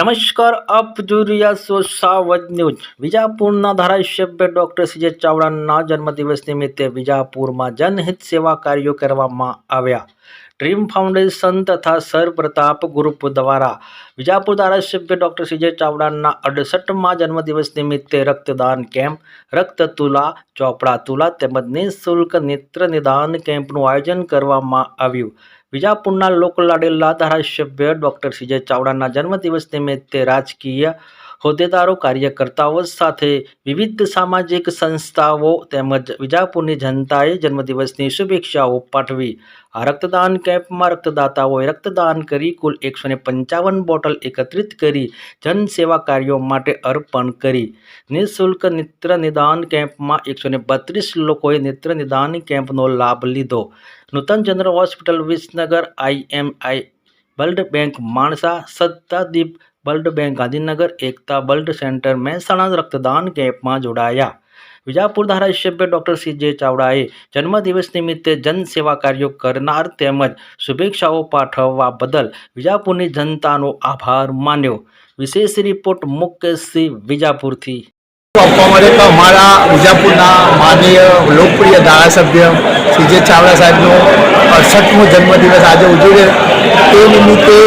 નમસ્કાર, આપ જોઈ રહ્યા છો સાવજ ન્યૂઝ। વિજાપુરના ધારાસભ્ય ડોક્ટર સીજે ચાવડાના જન્મદિવસ નિમિત્તે વિજાપુરમાં જનહિત સેવા કાર્યો કરવામાં આવ્યા। ડ્રીમ ફાઉન્ડેશન તથા સર પ્રતાપ ગ્રુપ દ્વારા વિજાપુર ધારાસભ્ય ડોક્ટર સીજે ચાવડાના 68મા જન્મદિવસ નિમિત્તે રક્તદાન કેમ્પ, રક્ત તુલા, ચોપડા તુલા તેમજ નિઃશુલ્ક નેત્ર નિદાન કેમ્પનું આયોજન કરવામાં આવ્યું। વિજાપુરના લોકલાડીલા ધારાસભ્ય ડોક્ટર સીજે ચાવડાના જન્મદિવસ નિમિત્તે રાજકીય હોદ્દેદારો, કાર્યકર્તાઓ સાથે વિવિધ સામાજિક સંસ્થાઓ તેમજ વિજાપુરની જનતાએ જન્મદિવસની શુભેચ્છાઓ પાઠવી। આ રક્તદાન કેમ્પમાં રક્તદાતાઓએ રક્તદાન કરી કુલ 155 બોટલ એકત્રિત કરી જનસેવા કાર્યો માટે અર્પણ કરી। નિઃશુલ્ક નેત્ર નિદાન કેમ્પમાં 132 લોકોએ નેત્ર નિદાન કેમ્પનો લાભ લીધો। Nutan general hospital Visnagar, IMI blood bank Mansa, Sattadeep blood bank Gandhinagar, Ekta blood centre Mehsana રક્તદાન કેમ્પમાં જોડાયા। વિજાપુર ધારાસભ્ય ડોક્ટર સીજે ચાવડાએ જન્મદિવસ નિમિત્તે જનસેવા કાર્યો કરનાર તેમજ શુભેચ્છાઓ પાઠવવા બદલ વિજાપુરની જનતાનો આભાર માન્યો। વિશેષ રિપોર્ટ મુકેશસિંહ, વિજાપુરથી। અમારા વિજાપુરના માનનીય લોકપ્રિય ધારાસભ્ય સીજે ચાવડા સાહેબનો 68મો જન્મદિવસ આજે ઉજવ્યો। તે નિમિત્તે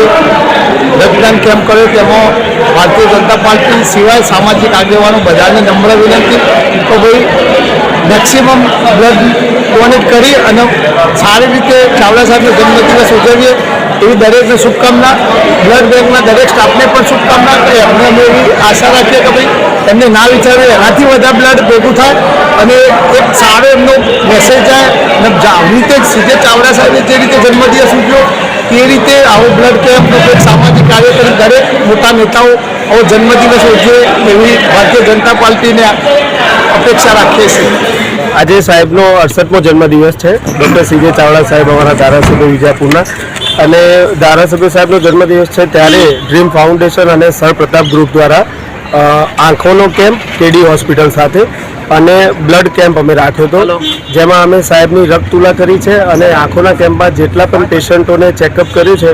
રક્તદાન કેમ્પ કર્યો। તેમાં ભારતીય જનતા પાર્ટી સિવાય સામાજિક આગેવાનો બધાને નમ્ર વિનંતી તો ભાઈ મેક્સિમમ બ્લડ ડોનેટ કરી અને સારી રીતે ચાવડા સાહેબનો જન્મદિવસ ઉજવીએ એવી દરેકને શુભકામના। બ્લડ બેંકના દરેક સ્ટાફને પણ શુભકામના કરી એમને અમે એવી આશા રાખીએ કે ભાઈ એમને ના વિચારે એનાથી વધારે બ્લડ ભેગું થાય અને એક સારો એમનો મેસેજ જાય અને આવી રીતે સીજે ચાવડા સાહેબે જે રીતે જન્મદિવસ ઉજવ્યો તે રીતે આવો બ્લડ કેમ્પ એક સામાજિક કાર્યક્રમ દરેક મોટા નેતાઓ આવો જન્મદિવસ ઉજવે એવી ભારતીય જનતા પાર્ટીને અપેક્ષા રાખીએ છીએ। આજે સાહેબનો 68મો જન્મદિવસ છે। ડૉક્ટર સીજે ચાવડા સાહેબ અમારા ધારાસભ્ય વિજાપુરના અને ધારાસભ્ય સાહેબનો જન્મદિવસ છે ત્યારે ડ્રીમ ફાઉન્ડેશન અને સર પ્રતાપ ગ્રુપ દ્વારા આંખોનો કેમ્પ કેડી હોસ્પિટલ સાથે અને બ્લડ કેમ્પ અમે રાખ્યો હતો, જેમાં અમે સાહેબની રક્ત તુલા કરી છે અને આંખોના કેમ્પમાં જેટલા પણ પેશન્ટોને ચેકઅપ કર્યું છે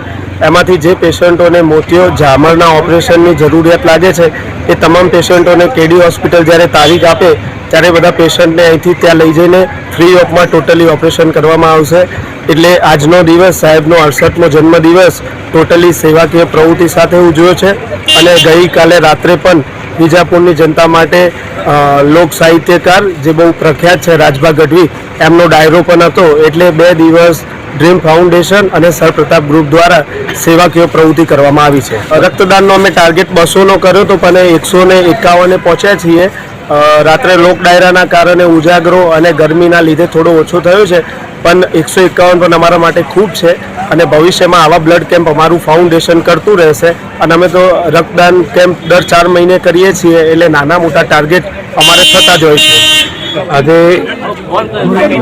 એમાંથી જે પેશન્ટોને મોતિયો ઝામરના ઓપરેશનની જરૂરિયાત લાગે છે એ તમામ પેશન્ટોને કેડી હોસ્પિટલ જ્યારે તારીખ આપે ત્યારે બધા પેશન્ટને અહીંથી ત્યાં લઈ જઈને ફ્રી ઓફમાં ટોટલી ઓપરેશન કરવામાં આવશે। એટલે આજનો દિવસ સાહેબનો 68મો જન્મદિવસ ટોટલી સેવાકીય પ્રવૃત્તિ સાથે ઉજવ્યો છે અને ગઈકાલે રાત્રે પણ વિજાપુરની જનતા માટે લોક સાહિત્યકાર જે બહુ પ્રખ્યાત છે રાજભા ગઢવી એમનો ડાયરો પણ હતો। એટલે 2 દિવસ ડ્રીમ ફાઉન્ડેશન અને સર પ્રતાપ ગ્રુપ દ્વારા સેવાકીય પ્રવૃત્તિ કરવામાં આવી છે। રક્તદાનનો અમે ટાર્ગેટ 200નો કર્યો તો પણ 151 પહોંચ્યા છીએ। રાત્રે લોક ડાયરાના કારણે ઉજાગરો અને ગરમીના લીધે થોડો ઓછો થયો છે, પણ 151 પણ અમારા માટે ખૂબ છે અને ભવિષ્યમાં આવા બ્લડ કેમ્પ અમારું ફાઉન્ડેશન કરતું રહેશે અને અમે તો રક્તદાન કેમ્પ દર 4 મહિને કરીએ છીએ એટલે નાના મોટા ટાર્ગેટ અમારે થતા જ હોય છે। આજે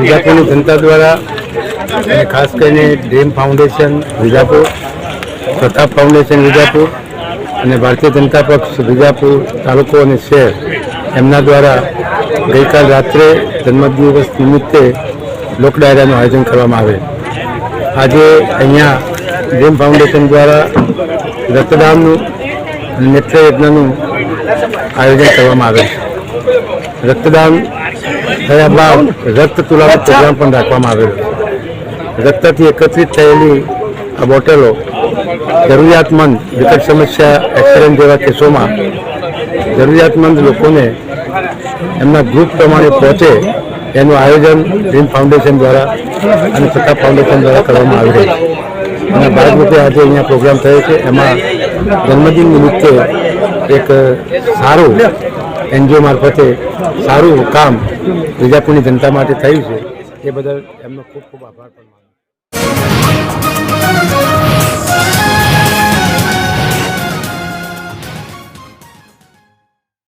વિજાપુરની જનતા દ્વારા અને ખાસ કરીને dream foundation Vijapur, Pratap foundation Vijapur અને ભારતીય જનતા પક્ષ વિજાપુર તાલુકો અને શહેર એમના દ્વારા ગઈકાલ રાત્રે જન્મદિવસ નિમિત્તે લોક ડાયરાનું આયોજન કરવામાં આવેલ। આજે અહીંયા ડ્રીમ ફાઉન્ડેશન દ્વારા રક્તદાનનું અને નેત્રયજ્ઞનું આયોજન કરવામાં આવેલ છે। રક્તદાન થયા બાદ રક્ત તુલાનો પ્રોગ્રામ પણ રાખવામાં આવેલો છે। રક્તથી એકત્રિત થયેલી આ બોટલો જરૂરિયાતમંદ વિકટ સમસ્યા, એક્સિડન્ટ જેવા કેસોમાં જરૂરિયાતમંદ લોકોને એમના ગ્રુપ પ્રમાણે પહોંચે એનું આયોજન ડ્રીમ ફાઉન્ડેશન દ્વારા અને પ્રતાપ ફાઉન્ડેશન દ્વારા કરવામાં આવી રહ્યું છે। એના ભાગરૂપે આજે અહીંયા પ્રોગ્રામ થયો છે। એમાં જન્મદિન નિમિત્તે એક સારું NGO મારફતે સારું કામ વિજાપુરની જનતા માટે થયું છે, એ બદલ એમનો ખૂબ ખૂબ આભાર પણ માનું છું।